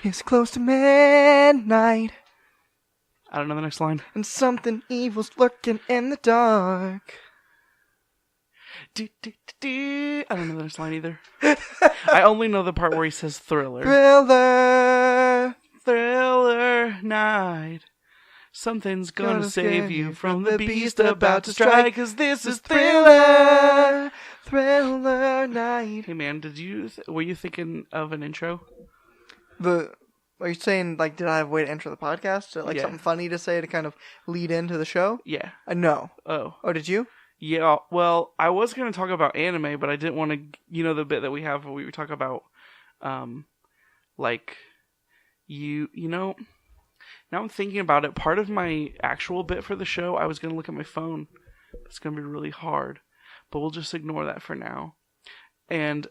It's close to midnight. I don't know the next line. And something evil's lurking in the dark. I don't know the next line either. I only know the part where he says thriller. Thriller night. Something's gonna save you from the beast about to strike, 'cause this is Thriller. Thriller night. Hey man, were you thinking of an intro? Are you saying, like, did I have a way to enter the podcast? Like, something funny to say to kind of lead into the show? Yeah. No. Oh, did you? Yeah, well, I was going to talk about anime, but I didn't want to, the bit that we have where we talk about, like, now I'm thinking about it, part of my actual bit for the show, I was going to look at my phone. It's going to be really hard, but we'll just ignore that for now. And,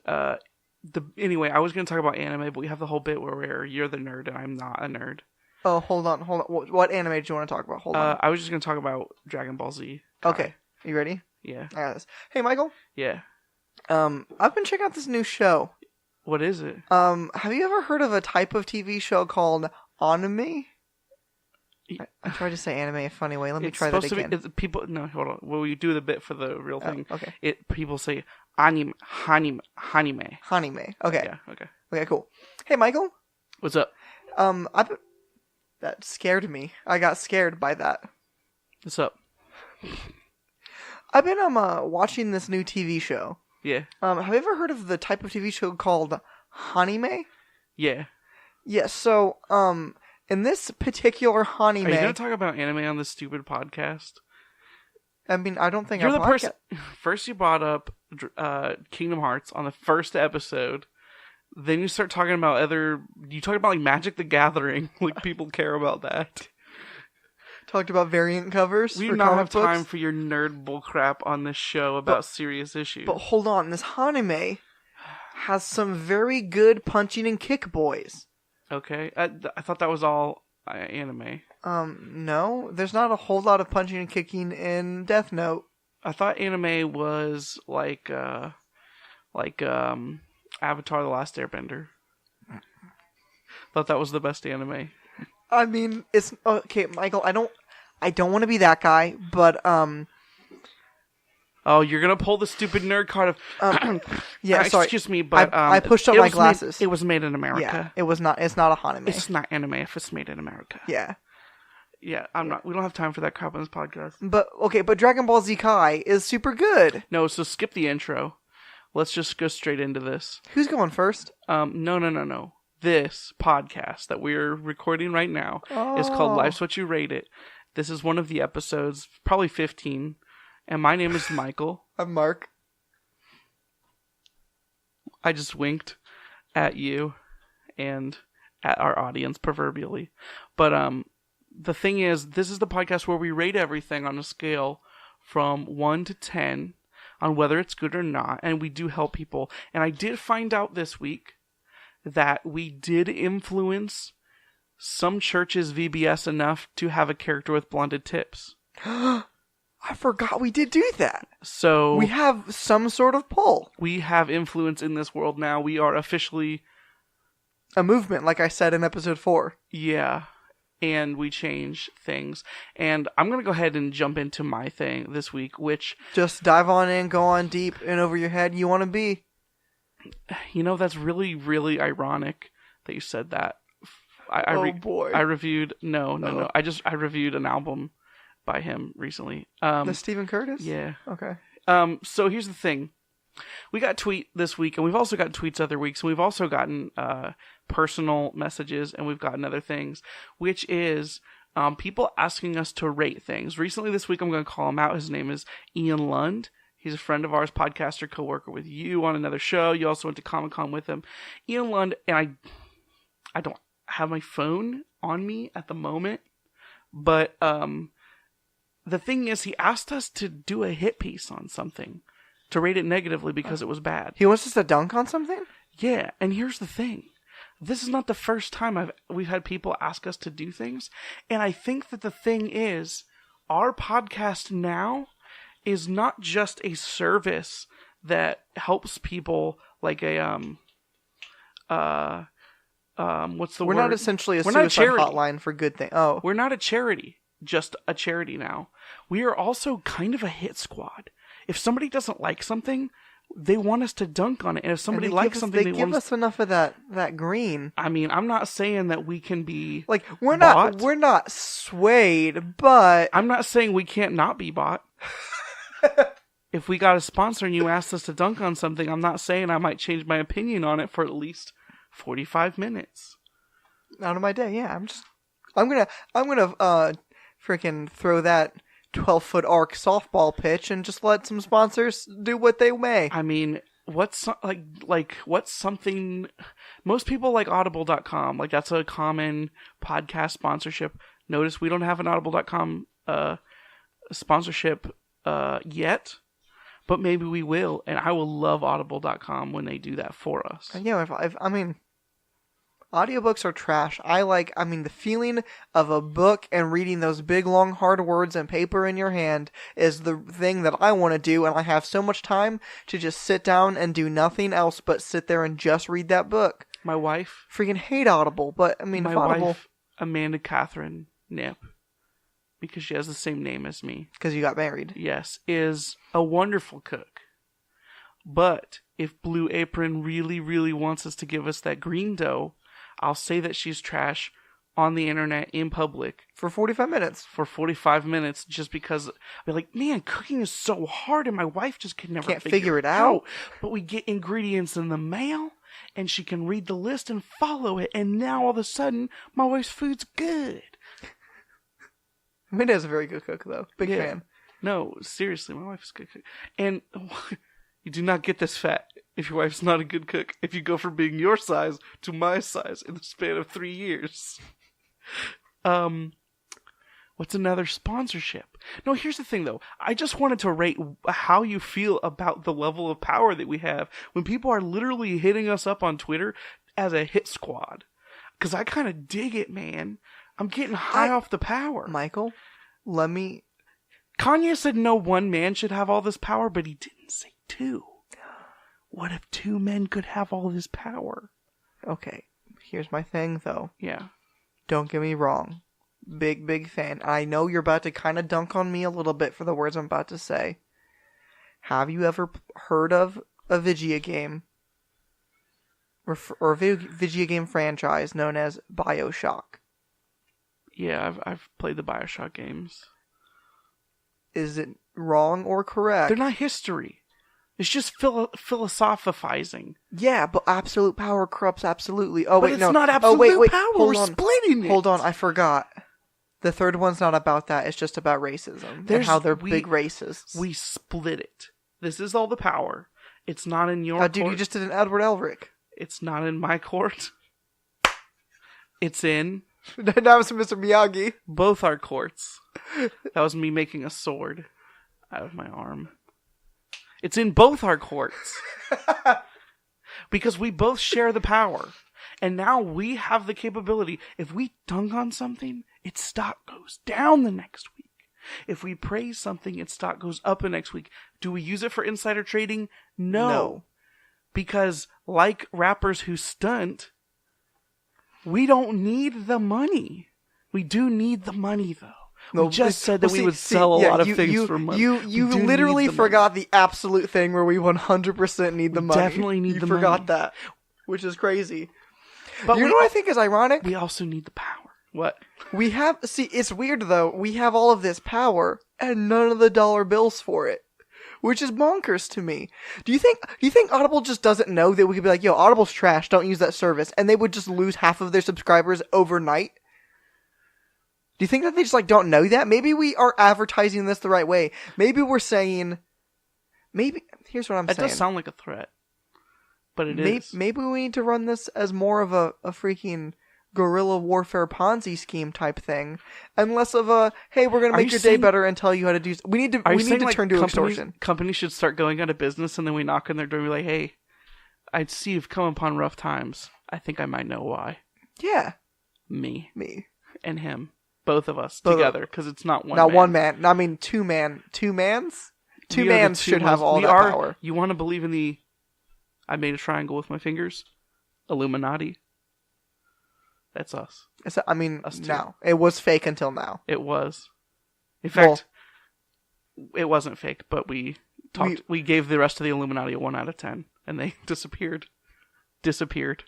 anyway, I was going to talk about anime, but we have the whole bit where you're the nerd and I'm not a nerd. Oh, hold on. What anime did you want to talk about? Hold on. I was just going to talk about Dragon Ball Z. Okay. You ready? Yeah. I got this. Hey, Michael. Yeah. I've been checking out this new show. What is it? Have you ever heard of a type of TV show called anime? I tried to say anime in a funny way. Let me try that again. No, hold on. Well, we do the bit for the real thing. Okay. People say hanime. Hanime. Okay. Yeah. Okay. Okay. Cool. Hey, Michael. What's up? That scared me. I got scared by that. What's up? I've been watching this new TV show. Yeah. Have you ever heard of the type of TV show called anime? Yeah. Yeah. So in this particular anime, are you gonna talk about anime on this stupid podcast? I mean, I don't think you're the person. First, you brought up Kingdom Hearts on the first episode. Then you start talking about You talk about like Magic the Gathering. Like people care about that. Talked about variant covers. We do not have time for your nerd bullcrap on this show about serious issues. But hold on, this anime has some very good punching and kick boys. Okay, I thought that was all anime. No, there's not a whole lot of punching and kicking in Death Note. I thought anime was like Avatar: The Last Airbender. Thought that was the best anime. I mean, it's okay, Michael. I don't want to be that guy, but Oh, you're gonna pull the stupid nerd card of. Yeah, sorry. Excuse me, but I pushed up my glasses. It was made in America. Yeah, it was not. It's not a anime. It's not anime if it's made in America. Yeah. Yeah, I'm not. We don't have time for that crap on this podcast. But Dragon Ball Z Kai is super good. No, so skip the intro. Let's just go straight into this. Who's going first? No. This podcast that we're recording right now is called Life's What You Rate It. This is one of the episodes, probably 15. And my name is Michael. I'm Mark. I just winked at you and at our audience, proverbially. But the thing is, this is the podcast where we rate everything on a scale from 1 to 10 on whether it's good or not. And we do help people. And I did find out this week that we did influence some churches' VBS enough to have a character with blonded tips. I forgot we did do that. So we have some sort of pull. We have influence in this world now. We are officially a movement, like I said in episode 4. Yeah. And we change things. And I'm going to go ahead and jump into my thing this week, which... Just dive on in, go on deep and over your head you want to be. That's really, really ironic that you said that. Boy. I reviewed... No. I reviewed an album by him recently. The Stephen Curtis? Yeah. Okay. So here's the thing. We got a tweet this week, and we've also gotten tweets other weeks, and we've also gotten personal messages, and we've gotten other things, which is people asking us to rate things. Recently this week, I'm going to call him out. His name is Ian Lund. He's a friend of ours, podcaster, co-worker with you on another show. You also went to Comic-Con with him. Ian Lund, and I don't have my phone on me at the moment, but the thing is, he asked us to do a hit piece on something, to rate it negatively because it was bad. He wants us to dunk on something? Yeah, and here's the thing. This is not the first time we've had people ask us to do things, and I think that the thing is, our podcast now is not just a service that helps people like a what's the We're word? not essentially a We're not a suicide charity. hotline for good thing. Oh, We're not a charity, just a charity now. We are also kind of a hit squad. If somebody doesn't like something, they want us to dunk on it. And if somebody likes something, they give us enough of that green. I mean, I'm not saying that we can be Like we're bought. not swayed, but I'm not saying we can't not be bought. If we got a sponsor and you asked us to dunk on something, I'm not saying I might change my opinion on it for at least 45 minutes. out of my day, yeah. I'm gonna freaking throw that 12-foot arc softball pitch and just let some sponsors do what they may. I mean, what's something most people like audible.com, like that's a common podcast sponsorship. Notice we don't have an audible.com sponsorship yet, but maybe we will, and I will love audible.com when they do that for us. And yeah, I mean, audiobooks are trash. The feeling of a book and reading those big, long, hard words and paper in your hand is the thing that I want to do, and I have so much time to just sit down and do nothing else but sit there and just read that book. My wife... Freaking hate Audible, but, I mean, my if Audible... wife, Amanda Catherine Nip, because she has the same name as me. Because you got married. Yes, is a wonderful cook. But if Blue Apron really, really wants us to give us that green dough, I'll say that she's trash on the internet in public. For 45 minutes. For 45 minutes, just because I'll be like, man, cooking is so hard and my wife just can never figure it out. But we get ingredients in the mail and she can read the list and follow it. And now all of a sudden, my wife's food's good. Amanda's a very good cook, though. Big fan. No, seriously, my wife is a good cook. And you do not get this fat if your wife's not a good cook. If you go from being your size to my size in the span of 3 years. What's another sponsorship? No, here's the thing, though. I just wanted to rate how you feel about the level of power that we have when people are literally hitting us up on Twitter as a hit squad. Because I kind of dig it, man. I'm getting high off the power. Michael, Kanye said no one man should have all this power, but he didn't say two. What if two men could have all this power? Okay, here's my thing, though. Yeah. Don't get me wrong. Big fan. I know you're about to kind of dunk on me a little bit for the words I'm about to say. Have you ever heard of a video game or a video game franchise known as BioShock? Yeah, I've played the BioShock games. Is it wrong or correct? They're not history. It's just philosophizing. Yeah, but absolute power corrupts absolutely. Oh, but wait, it's no. not absolute power. Hold We're on. splitting it. Hold on, I forgot. The third one's not about that. It's just about racism and how they're big racists. We split it. This is all the power. It's not in your court. Dude, you just did an Edward Elric. It's not in my court. It's in... That was Mr. Miyagi. Both our courts. That was me making a sword out of my arm. It's in both our courts. Because we both share the power. And now we have the capability. If we dunk on something, its stock goes down the next week. If we praise something, its stock goes up the next week. Do we use it for insider trading? No. Because like rappers who stunt, we don't need the money. We do need the money, though. We just said that we would sell a lot of things for money. You literally forgot the absolute thing where we 100% need the money. Definitely need the money. You forgot that, which is crazy. But you know what I think is ironic? We also need the power. What? It's weird, though. We have all of this power and none of the dollar bills for it. Which is bonkers to me. Do you think Audible just doesn't know that we could be like, yo, Audible's trash, don't use that service, and they would just lose half of their subscribers overnight? Do you think that they just don't know that? Maybe we are advertising this the right way. Maybe we're saying, here's what I'm saying. It does sound like a threat, but it is. Maybe we need to run this as more of a freaking guerrilla warfare Ponzi scheme type thing, and less of a, hey, we're going to make your day better and tell you how to do. We need to turn to extortion. Companies should start going out of business, and then we knock on their door and be like, hey, I see you've come upon rough times. I think I might know why. Yeah. Me. And him. Both of us Both together, because it's not one man. man. Not one man. I mean, two mans? Two we are the mans should have all we that are, power. You want to believe in the... I made a triangle with my fingers. Illuminati. That's us. I mean, Us too. now. It was fake until now. It was. In fact, it wasn't fake, but we gave the rest of the Illuminati a 1 out of 10, and they disappeared. Disappeared.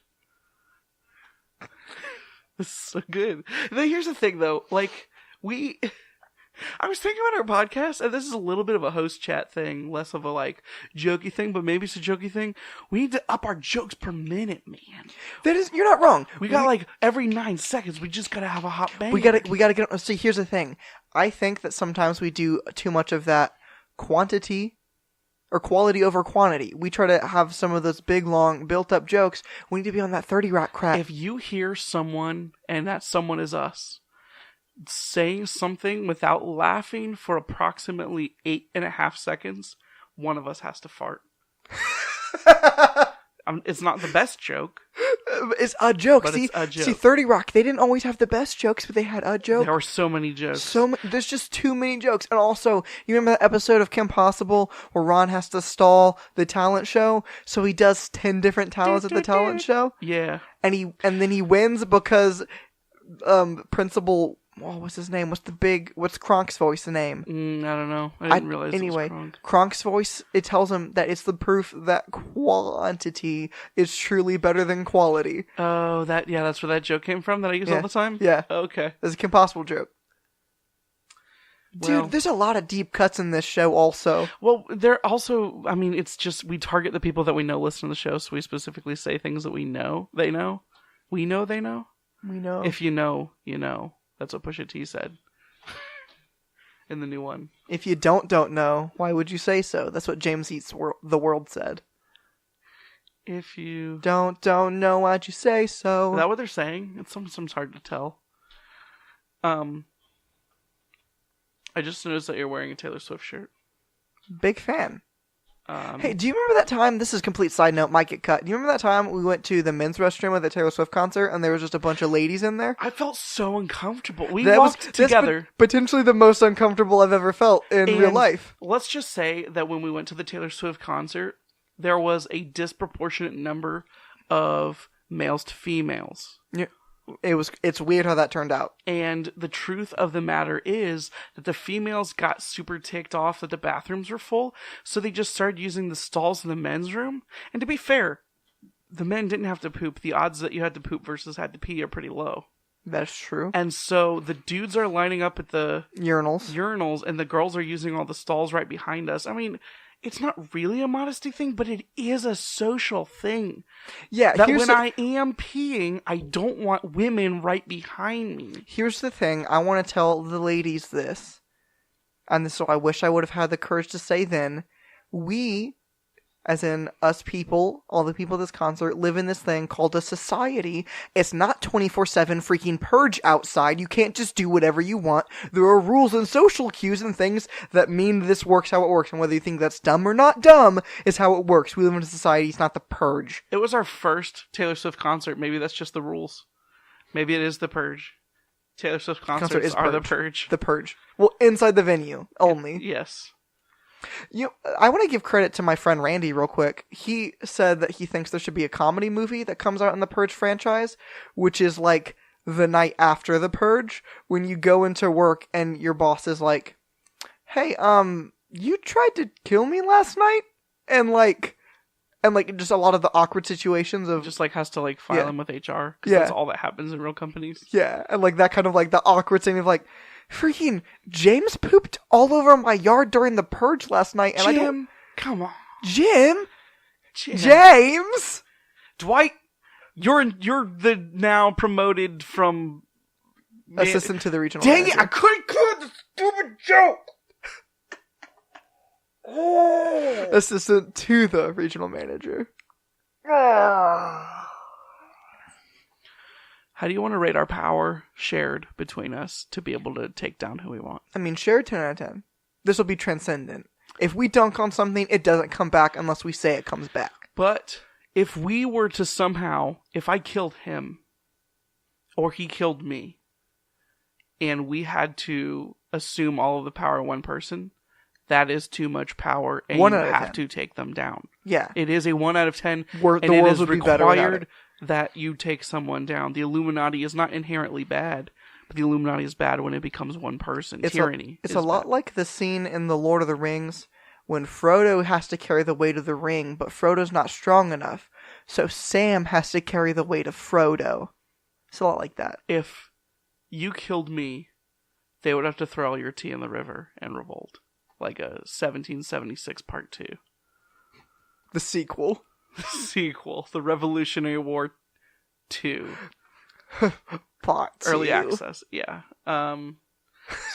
This is so good. Then here's the thing, though. Like, I was thinking about our podcast, and this is a little bit of a host chat thing, less of a, like, jokey thing, but maybe it's a jokey thing. We need to up our jokes per minute, man. You're not wrong. We got, like, every 9 seconds, we just gotta have a hot bang. We gotta get, see, here's the thing. I think that sometimes we do too much of that quantity or quality over quantity. We try to have some of those big, long, built-up jokes. We need to be on that 30 Rock crap. If you hear someone, and that someone is us, saying something without laughing for approximately 8.5 seconds, one of us has to fart. It's not the best joke. It's a joke. But it's a joke. See, 30 Rock, they didn't always have the best jokes, but they had a joke. There were so many jokes. There's just too many jokes. And also, you remember that episode of Kim Possible where Ron has to stall the talent show? So he does 10 different talents at the talent show? Yeah. And then he wins because Principal... Oh, what's his name? What's Kronk's voice name? I don't know. I didn't realize anyway, it was Kronk. Kronk's voice, it tells him that it's the proof that quantity is truly better than quality. Oh, that's where that joke came from that I use all the time? Yeah. Okay. It's a Kim Possible joke. Dude, there's a lot of deep cuts in this show also. Well, there also, I mean, it's just, we target the people that we know listen to the show, so we specifically say things that we know they know. We know they know. We know. If you know, you know. That's what Pusha T said in the new one. If you don't know, why would you say so? That's what James Eats the World said. If you don't know, why'd you say so? Is that what they're saying? It's sometimes hard to tell. I just noticed that you're wearing a Taylor Swift shirt. Big fan. Hey, do you remember that time? This is a complete side note, might get cut. Do you remember that time we went to the men's restroom at the Taylor Swift concert and there was just a bunch of ladies in there? I felt so uncomfortable. We walked together. Potentially the most uncomfortable I've ever felt in real life. Let's just say that when we went to the Taylor Swift concert, there was a disproportionate number of males to females. Yeah. It's weird how that turned out. And the truth of the matter is that the females got super ticked off that the bathrooms were full, so they just started using the stalls in the men's room. And to be fair, the men didn't have to poop. The odds that you had to poop versus had to pee are pretty low. That's true. And so the dudes are lining up at the urinals, and the girls are using all the stalls right behind us. I mean, it's not really a modesty thing, but it is a social thing. Yeah, that when I am peeing, I don't want women right behind me. Here's the thing. I want to tell the ladies this. And so I wish I would have had the courage to say then. We, as in us people, all the people at this concert, live in this thing called a society. It's not 24/7 freaking purge outside. You can't just do whatever you want. There are rules and social cues and things that mean this works how it works. And whether you think that's dumb or not dumb is how it works. We live in a society. It's not the purge. It was our first Taylor Swift concert. Maybe that's just the rules. Maybe it is the purge. Taylor Swift concerts are the purge. The purge. Well, inside the venue only. Yes. I want to give credit to my friend Randy real quick. He said that he thinks there should be a comedy movie that comes out in the Purge franchise, which is like the night after the Purge, when you go into work and your boss is like, "Hey, you tried to kill me last night?" And just a lot of the awkward situations of just like has to like file him with HR because that's all that happens in real companies. Yeah, and like that kind of like the awkward thing of like, freaking James pooped all over my yard during the Purge last night, and Jim, come on, Jim, James, Dwight, you're the now promoted from assistant to the regional. Dang manager. it! I couldn't cut the stupid joke. Assistant to the regional manager. How do you want to rate our power shared between us to be able to take down who we want? I mean, shared 10 out of 10. This will be transcendent. If we dunk on something, it doesn't come back unless we say it comes back. But if we were to somehow, if I killed him, or he killed me, and we had to assume all of the power of one person, that is too much power, and 1 you out of have 10. to take them down. Yeah. It is a 1 out of 10, The and it world is would be better without required it. that you take someone down. The Illuminati is not inherently bad, but the Illuminati is bad when it becomes one person. Tyranny. It's a lot like the scene in The Lord of the Rings when Frodo has to carry the weight of the ring, but Frodo's not strong enough, so Sam has to carry the weight of Frodo. It's a lot like that. If you killed me, they would have to throw all your tea in the river and revolt. Like a 1776 Part 2. The sequel. Sequel. The Revolutionary War 2. Part 2. Early access. Yeah. So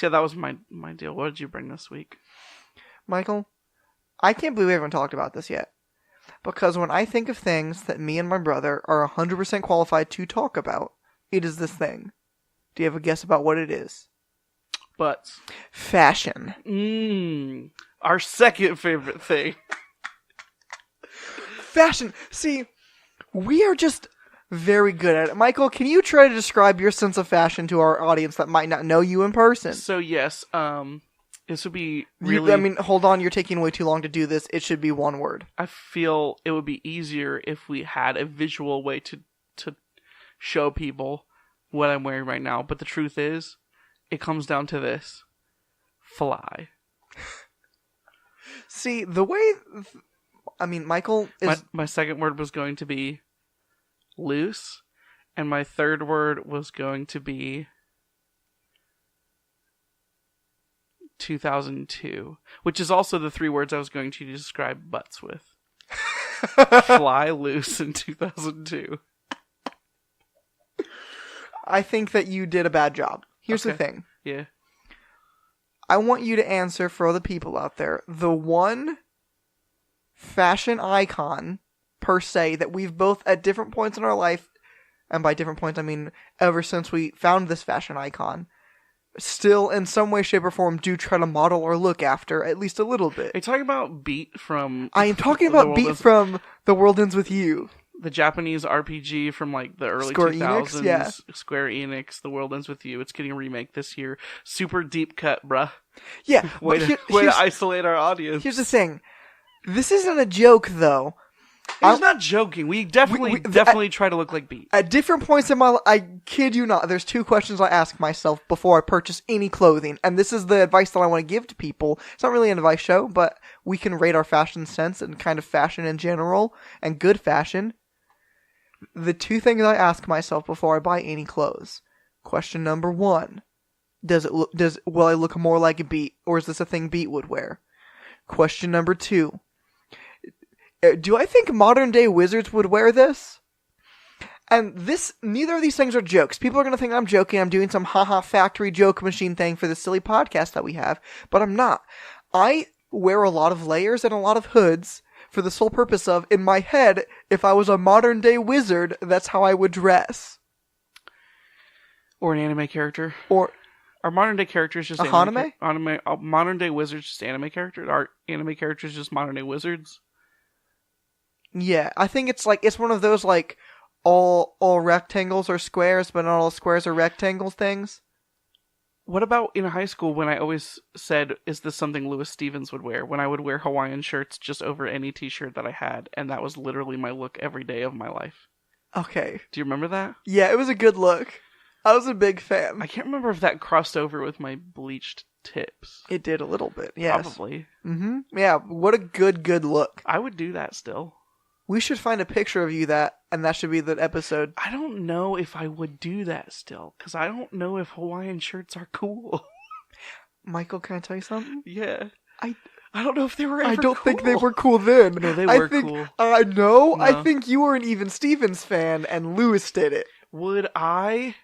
yeah, that was my deal. What did you bring this week? Michael, I can't believe we haven't talked about this yet. Because when I think of things that me and my brother are 100% qualified to talk about, it is this thing. Do you have a guess about what it is? Butts. Fashion. Our second favorite thing. Fashion. See, we are just very good at it. Michael, can you try to describe your sense of fashion to our audience that might not know you in person? So yes, this would be really... I mean, hold on, you're taking way too long to do this. It should be one word. I feel it would be easier if we had a visual way to show people what I'm wearing right now. But the truth is, it comes down to this. Fly. See, the way... I mean, Michael is... My second word was going to be loose, and my third word was going to be 2002, which is also the 3 words I was going to describe butts with. Fly, loose, and 2002. I think that you did a bad job. Here's the thing. Yeah. I want you to answer for other people out there. The one fashion icon, per se, that we've both at different points in our life, and by different points I mean ever since we found this fashion icon, still in some way, shape, or form do try to model or look after, at least a little bit. Are you talking about Beat from... I am talking about Beat from The World Ends With You. The Japanese RPG from like the early Square 2000s. Enix, yeah. Square Enix, The World Ends With You. It's getting a remake this year. Super deep cut, bruh. Yeah. way to isolate our audience. Here's the thing. This isn't a joke, though. He's not joking. We definitely try to look like Beat. At different points in my life, I kid you not, there's 2 questions I ask myself before I purchase any clothing. And this is the advice that I want to give to people. It's not really an advice show, but we can rate our fashion sense and kind of fashion in general and good fashion. The 2 things I ask myself before I buy any clothes. Question number 1. Will I look more like a Beat, or is this a thing Beat would wear? Question number 2. Do I think modern day wizards would wear this? And neither of these things are jokes. People are going to think I'm joking. I'm doing some haha factory joke machine thing for this silly podcast that we have, but I'm not. I wear a lot of layers and a lot of hoods for the sole purpose of, in my head, if I was a modern day wizard, that's how I would dress. Or an anime character. Or are modern day characters just anime? Modern day wizards just anime characters? Are anime characters just modern day wizards? Yeah, I think it's one of those like all rectangles are squares, but not all squares are rectangles things. What about in high school when I always said, is this something Louis Stevens would wear? When I would wear Hawaiian shirts just over any t-shirt that I had, and that was literally my look every day of my life. Okay. Do you remember that? Yeah, it was a good look. I was a big fan. I can't remember if that crossed over with my bleached tips. It did a little bit, yes. Probably. Mm-hmm. Yeah, what a good look. I would do that still. We should find a picture of you and that should be the episode. I don't know if I would do that still, because I don't know if Hawaiian shirts are cool. Michael, can I tell you something? Yeah. I don't know if they were ever I don't cool. think they were cool then. No, they were cool. No, I think you were an Even Stevens fan and Lewis did it. Would I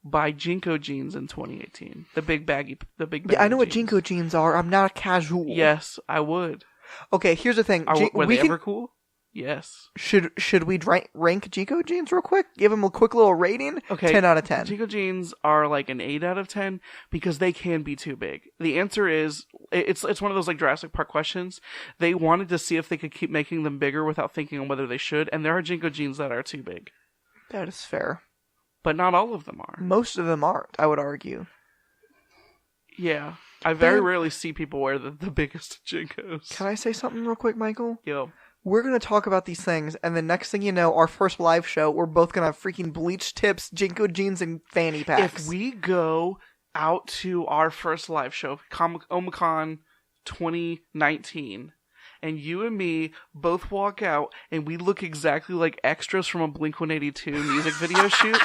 buy Jinko jeans in 2018? The big baggy Yeah, I know what jeans. Jinko jeans are. I'm not a casual. Yes, I would. Okay, here's the thing. Were they ever cool? Yes. Should we rank Jinko jeans real quick? Give them a quick little rating? Okay. 10 out of 10. Jinko jeans are like an 8 out of 10 because they can be too big. The answer is, it's one of those like Jurassic Park questions. They wanted to see if they could keep making them bigger without thinking on whether they should, and there are Jinko jeans that are too big. That is fair. But not all of them are. Most of them aren't, I would argue. Yeah. I very rarely see people wear the biggest Jinkos. Can I say something real quick, Michael? Yo. We're going to talk about these things, and the next thing you know, our first live show, we're both going to have freaking bleached tips, Jinko jeans, and fanny packs. If we go out to our first live show, Omicron 2019, and you and me both walk out, and we look exactly like extras from a Blink-182 music video shoot,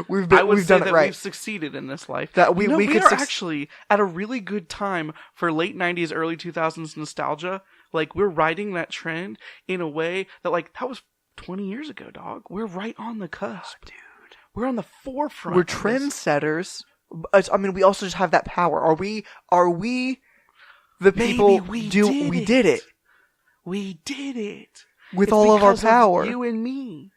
we've done it right. We've succeeded in this life. That we are actually at a really good time for late 90s, early 2000s nostalgia. Like, we're riding that trend in a way that, like, that was 20 years ago, dog. We're right on the cusp. Oh, dude. We're on the forefront. We're trendsetters. I mean, we also just have that power. Are we the people we did it. We did it. With all of our power. You and me.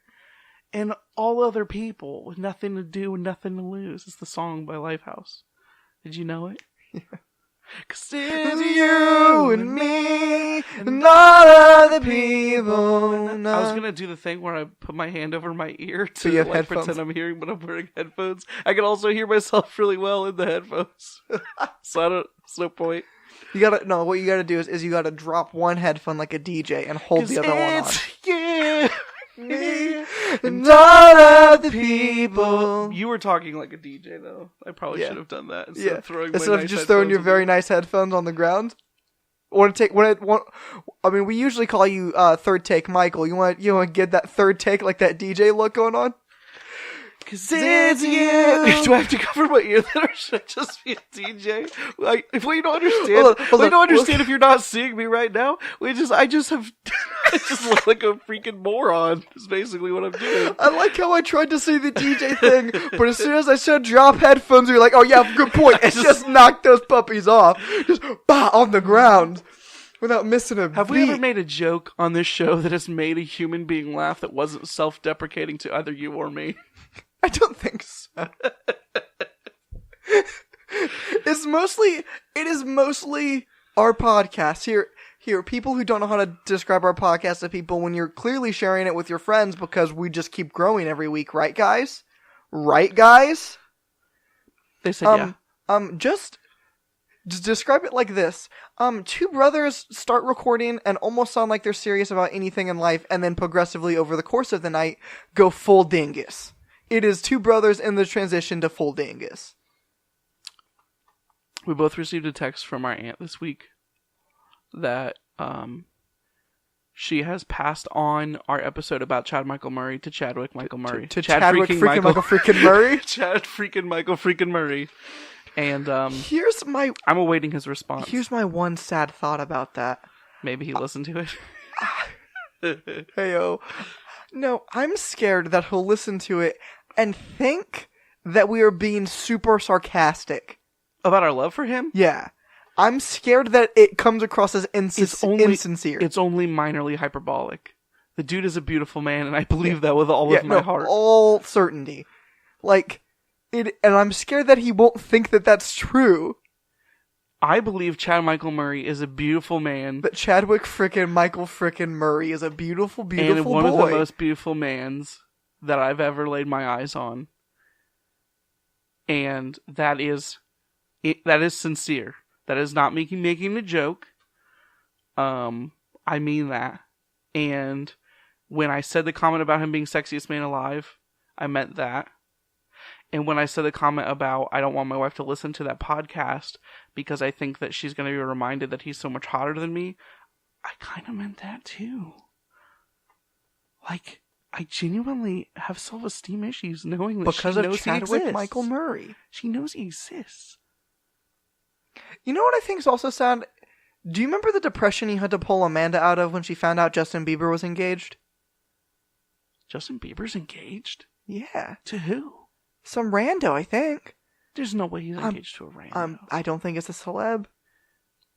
And all other people with nothing to do and nothing to lose. It's the song by Lifehouse. Did you know it? Yeah. 'Cause it's you and me and all other people. I was gonna do the thing where I put my hand over my ear to like pretend I'm hearing, but I'm wearing headphones. I can also hear myself really well in the headphones, so it's no point. What you gotta do is you gotta drop one headphone like a DJ and hold the other one on. Yeah. Me and all other people. You were talking like a DJ, though. I probably should have done that instead of throwing. Instead of just throwing your very nice headphones on the ground. I mean, we usually call you Third Take Michael. You want to get that third take, like that DJ look going on? 'Cause it's you. Do I have to cover my ear then, or should I just be a DJ? Like, if we don't understand, if you're not seeing me right now, I just look like a freaking moron. Is basically what I'm doing. I like how I tried to say the DJ thing, but as soon as I said drop headphones, you're like, oh yeah, good point. And just knock those puppies off, just on the ground. Without missing a beat. Have we ever made a joke on this show that has made a human being laugh that wasn't self-deprecating to either you or me? I don't think so. It is mostly our podcast. Here, people who don't know how to describe our podcast to people when you're clearly sharing it with your friends because we just keep growing every week, right, guys? Right, guys? They said yeah. Just describe it like this. Two brothers start recording and almost sound like they're serious about anything in life, and then progressively over the course of the night go full dingus. It is two brothers in the transition to full dingus. We both received a text from our aunt this week that she has passed on our episode about Chad Michael Murray to Chadwick Michael Murray. To Chadwick freaking Michael freaking Murray? Chad freaking Michael freaking Murray. And I'm awaiting his response. Here's my one sad thought about that. Maybe he listened to it. Heyo. No, I'm scared that he'll listen to it and think that we are being super sarcastic. About our love for him? Yeah. I'm scared that it comes across as insincere. It's only minorly hyperbolic. The dude is a beautiful man, and I believe that with all of my heart. All certainty. And I'm scared that he won't think that that's true. I believe Chad Michael Murray is a beautiful man. That Chadwick frickin' Michael frickin' Murray is a beautiful, beautiful boy. And one of the most beautiful mans that I've ever laid my eyes on. And that is sincere. That is not making a joke. I mean that. And when I said the comment about him being sexiest man alive, I meant that. And when I said the comment about I don't want my wife to listen to that podcast because I think that she's going to be reminded that he's so much hotter than me, I kind of meant that too. Like, I genuinely have self-esteem issues knowing that because she knows of Chadwick he exists. Michael Murray. She knows he exists. You know what I think is also sad? Do you remember the depression he had to pull Amanda out of when she found out Justin Bieber was engaged? Justin Bieber's engaged? Yeah. To who? Some rando, I think. There's no way he's engaged to a rando. I don't think it's a celeb.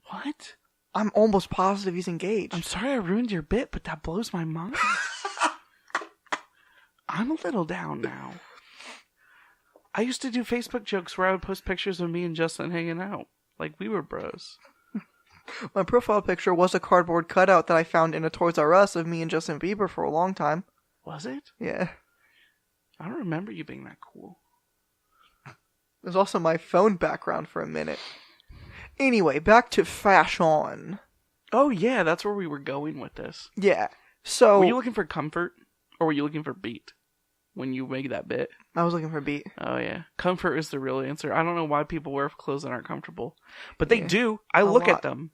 What? I'm almost positive he's engaged. I'm sorry I ruined your bit, but that blows my mind. I'm a little down now. I used to do Facebook jokes where I would post pictures of me and Justin hanging out. Like we were bros. My profile picture was a cardboard cutout that I found in a Toys R Us of me and Justin Bieber for a long time. Was it? Yeah. I don't remember you being that cool. There's also my phone background for a minute. Anyway, back to fashion. Oh, yeah, that's where we were going with this. Yeah. So Were you looking for comfort, or were you looking for beat when you make that bit? I was looking for beat. Oh, yeah. Comfort is the real answer. I don't know why people wear clothes that aren't comfortable. But they Yeah, do. I a look lot. at them.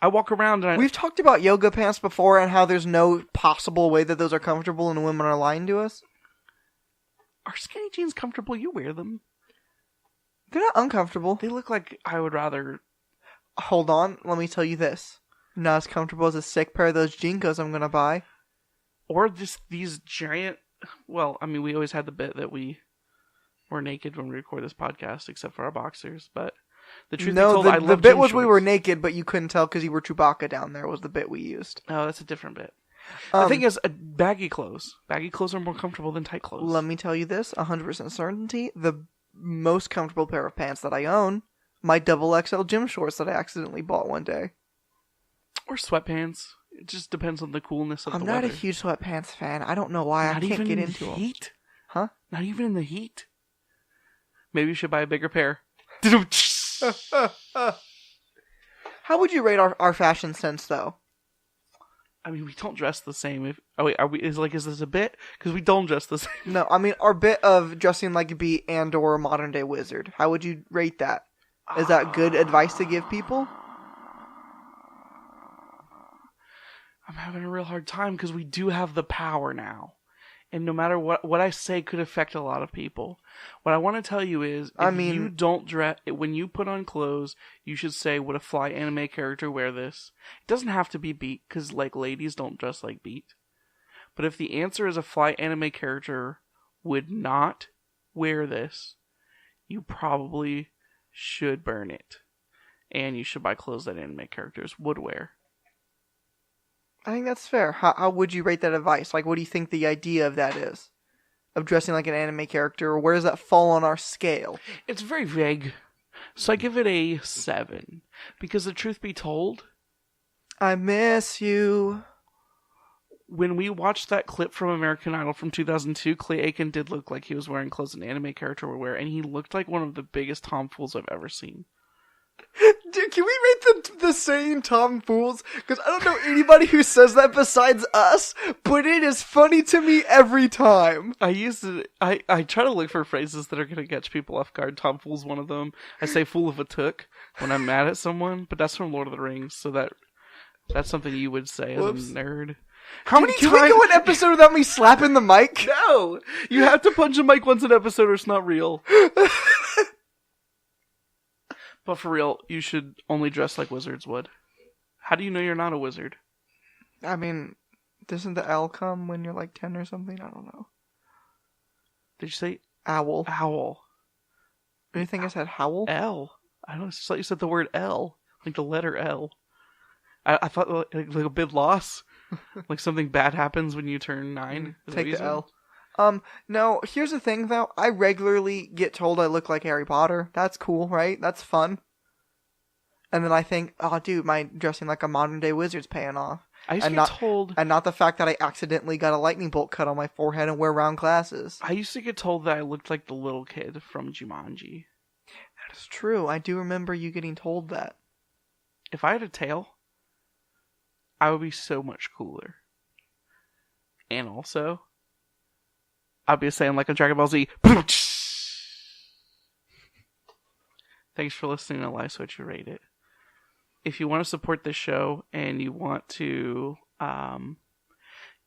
I walk around and We've talked about yoga pants before and how there's no possible way that those are comfortable and women are lying to us. Are skinny jeans comfortable? You wear them. They're not uncomfortable. They look like I would rather... Hold on, let me tell you this. Not as comfortable as a sick pair of those Jinkos I'm gonna buy. Or just these giant... Well, I mean, we always had the bit that we were naked when we record this podcast, except for our boxers, but... The truth be told, I love the bit jean was we shorts. were naked, but you couldn't tell because you were Chewbacca down there was the bit we used. Oh, that's a different bit. The thing is, baggy clothes. Baggy clothes are more comfortable than tight clothes. Let me tell you this, 100% certainty, the most comfortable pair of pants that I own, my XXL gym shorts that I accidentally bought one day. Or sweatpants. It just depends on the coolness of I'm the not weather. a huge sweatpants fan. I don't know why. Not I can't even get in into the them. heat? Huh? Not even in the heat? Maybe you should buy a bigger pair. How would you rate our fashion sense, though? I mean, we don't dress the same. Is this a bit? Because we don't dress the same. No, I mean, our bit of dressing like a bee and or a modern day wizard. How would you rate that? Is that good advice to give people? I'm having a real hard time because we do have the power now. And no matter what I say could affect a lot of people. What I want to tell you is, you don't dress, when you put on clothes, you should say, would a fly anime character wear this? It doesn't have to be Beat, because, ladies don't dress like Beat. But if the answer is a fly anime character would not wear this, you probably should burn it. And you should buy clothes that anime characters would wear. I think that's fair. How would you rate that advice? Like, what do you think the idea of that is? Of dressing like an anime character, or where does that fall on our scale? It's very vague. So I give it a 7. Because the truth be told, I miss you. when we watched that clip from American Idol from 2002, Clay Aiken did look like he was wearing clothes an anime character would wear, and he looked like one of the biggest tomfools I've ever seen. Dude, can we rate the same Tom Fools? Because I don't know anybody who says that besides us, but it is funny to me every time. I try to look for phrases that are going to catch people off guard. Tom Fool's one of them. I say fool of a took when I'm mad at someone, but that's from Lord of the Rings, so that's something you would say as a nerd. How many Can times... we go an episode without me slapping the mic? No! You have to punch a mic once an episode or it's not real. But for real, you should only dress like wizards would. How do you know you're not a wizard? I mean, doesn't the L come when you're like 10 or something? I don't know. Did you say Owl. owl? Do you think I said howl? L. I don't know. It's just like you said the word L. Like the letter L. I thought like a big loss. Like something bad happens when you turn 9. Take the L. No, here's the thing though. I regularly get told I look like Harry Potter. That's cool, right? That's fun. And then I think, oh dude, my dressing like a modern day wizard's paying off. I used to get told... And not the fact that I accidentally got a lightning bolt cut on my forehead and wear round glasses. I used to get told that I looked like the little kid from Jumanji. That is true. I do remember you getting told that. If I had a tail, I would be so much cooler. And also... I'd be saying like a Dragon Ball Z. Thanks for listening to Life Switch. You rate it. If you want to support this show and you want to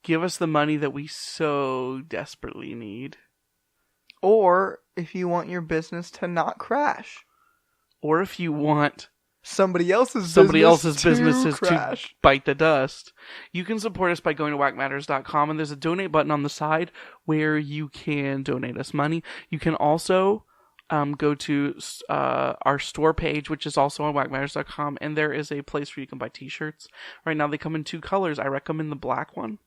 give us the money that we so desperately need, or if you want your business to not crash, or if you want somebody else's businesses to bite the dust, you can support us by going to WackMatters.com, and there's a donate button on the side where you can donate us money. You can also go to our store page, which is also on WackMatters.com, and there is a place where you can buy t-shirts. Right now they come in 2 colors. I recommend the black one.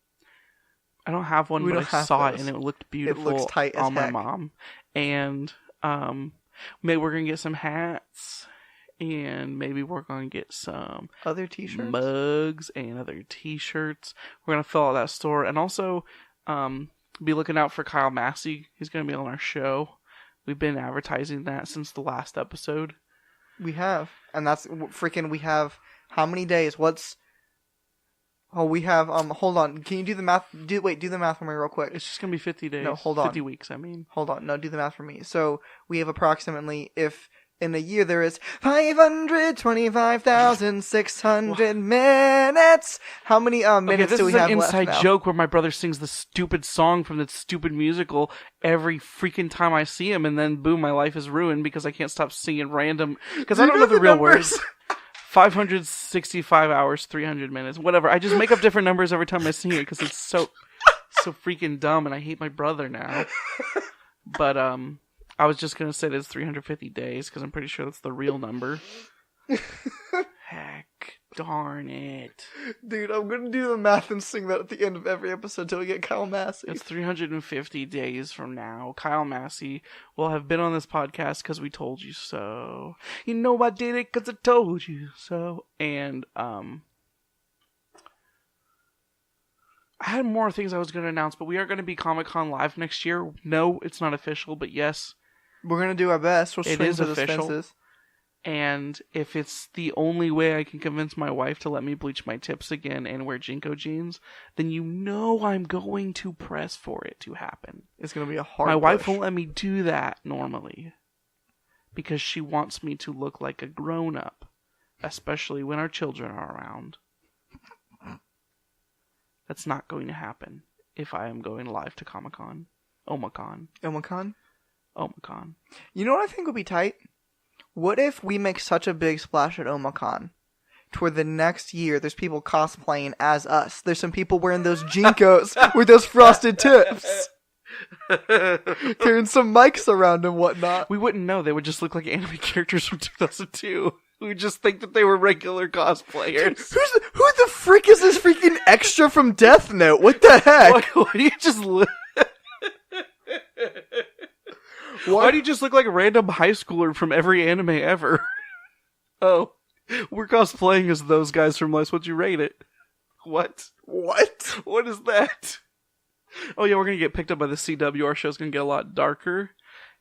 I don't have one, but I saw it and it looked beautiful. It looks tight as on my heck. mom. And maybe we're going to get some hats. And maybe we're going to get some other t-shirts, mugs, and other t-shirts. We're going to fill out that store. And also be looking out for Kyle Massey. He's going to be on our show We've been advertising that since the last episode. We have. And that's freaking, we have how many days? We have, hold on. Can you do the math? Do the math for me real quick. It's just going to be 50 days. No, hold on. 50 weeks, I mean. Hold on. No, do the math for me. So, we have approximately, if in a year there is 525,600 minutes. How many minutes do we have left now? This is an inside joke where my brother sings the stupid song from the stupid musical every freaking time I see him, and then boom, my life is ruined because I can't stop singing random, because I don't know the real words. 565 hours, 300 minutes, whatever. I just make up different numbers every time I sing it because it's so freaking dumb, and I hate my brother now. But I was just gonna say that it's 350 days because I'm pretty sure that's the real number. Heck, darn it, dude! I'm gonna do the math and sing that at the end of every episode till we get Kyle Massey. It's 350 days from now. Kyle Massey will have been on this podcast because we told you so. You know I did it because I told you so. And I had more things I was going to announce, but we are going to be Comic-Con live next year. No, it's not official, but yes, we're going to do our best. It is official. And if it's the only way I can convince my wife to let me bleach my tips again and wear Jinko jeans, then you know I'm going to press for it to happen. It's going to be a hard My wife won't let me do that normally because she wants me to look like a grown-up, especially when our children are around. That's not going to happen if I am going live to Comic-Con. Omicon. Omicon? Omicon. You know what I think would be tight? What if we make such a big splash at Omicon, toward the next year there's people cosplaying as us. There's some people wearing those Jinkos with those frosted tips. Carrying some mics around and whatnot. We wouldn't know. They would just look like anime characters from 2002. We would just think that they were regular cosplayers. Who the frick is this freaking extra from Death Note? What the heck? Why do you just Why do you just look like a random high schooler from every anime ever? Oh, we're cosplaying as those guys from Life's What You Rate It. What? What is that? Oh yeah, we're gonna get picked up by the CW. Our show's gonna get a lot darker.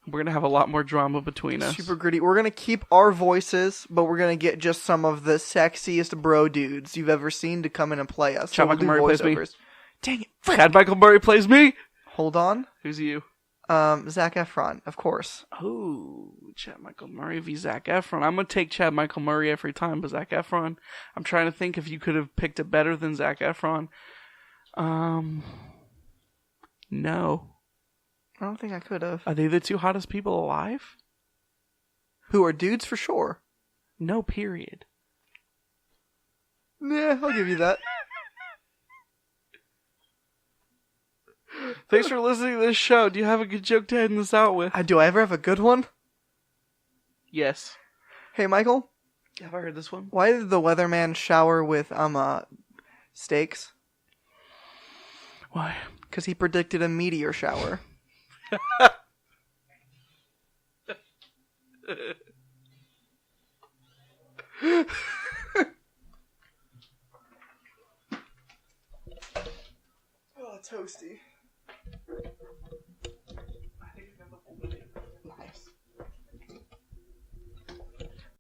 We're gonna have a lot more drama between us. Super gritty. We're gonna keep our voices, but we're gonna get just some of the sexiest bro dudes you've ever seen to come in and play us. Chad Michael Murray plays me. Dang it! Chad Michael Murray plays me. Hold on. Who's you? Zac Efron, of course. Oh, Chad Michael Murray v. Zac Efron. I'm gonna take Chad Michael Murray every time, but Zac Efron. I'm trying to think if you could have picked it better than Zac Efron. No. I don't think I could have. Are they the two hottest people alive? Who are dudes for sure? No, period. Yeah, I'll give you that. Thanks for listening to this show. Do you have a good joke to end this out with? Do I ever have a good one? Yes. Hey, Michael? Have I heard this one? Why did the weatherman shower with, steaks? Why? Because he predicted a meteor shower. Oh, toasty.